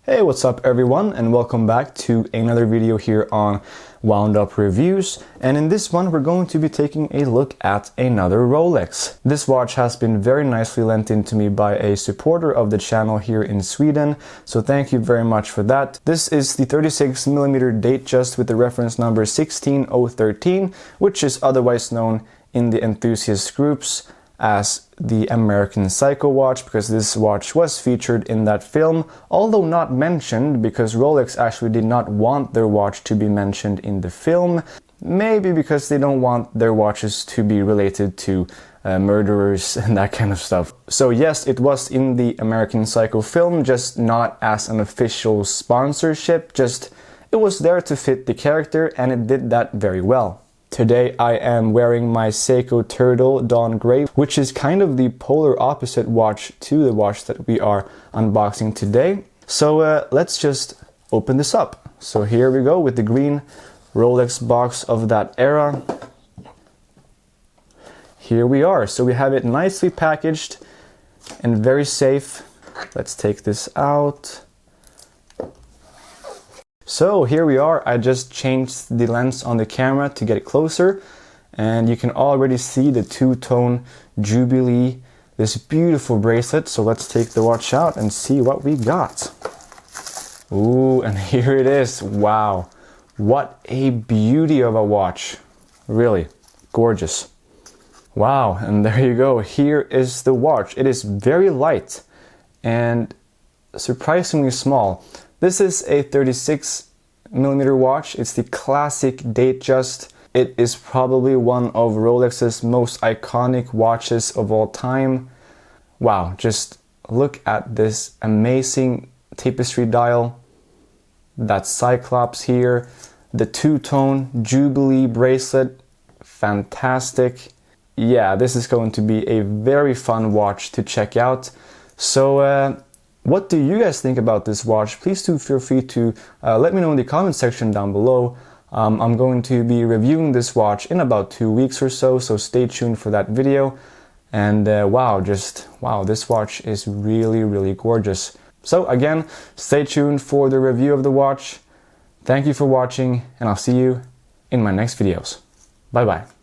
Hey, what's up everyone, and welcome back to another video here on Wound Up Reviews. And in this one we're going to be taking a look at another Rolex. This watch has been very nicely lent in to me by a supporter of the channel here in Sweden, so thank you very much for that. This is the 36mm Datejust with the reference number 16013, which is otherwise known in the enthusiast groups as the American Psycho watch, because this watch was featured in that film, although not mentioned because Rolex actually did not want their watch to be mentioned in the film. Maybe because they don't want their watches to be related to murderers and that kind of stuff. So yes, it was in the American Psycho film, just not as an official sponsorship, just it was there to fit the character, and it did that very well. Today I am wearing my Seiko Turtle Dawn Grey, which is kind of the polar opposite watch to the watch that we are unboxing today. So let's just open this up. So here we go with the green Rolex box of that era. Here we are. So we have it nicely packaged and very safe. Let's take this out. So here we are. I just changed the lens on the camera to get it closer, and you can already see the two-tone Jubilee, this beautiful bracelet. So let's take the watch out and see what we got. Ooh, and here it is. Wow, what a beauty of a watch. Really gorgeous. Wow, and there you go. Here is the watch. It is very light and surprisingly small. This is a 36mm watch. It's the classic Datejust. It is probably one of Rolex's most iconic watches of all time. Wow, just look at this amazing tapestry dial. That Cyclops here. The two-tone Jubilee bracelet. Fantastic. Yeah, this is going to be a very fun watch to check out. So, what do you guys think about this watch? Please do feel free to let me know in the comment section down below. I'm going to be reviewing this watch in about 2 weeks or so, so stay tuned for that video. And wow, this watch is really gorgeous. So again, stay tuned for the review of the watch. Thank you for watching, and I'll see you in my next videos. Bye bye.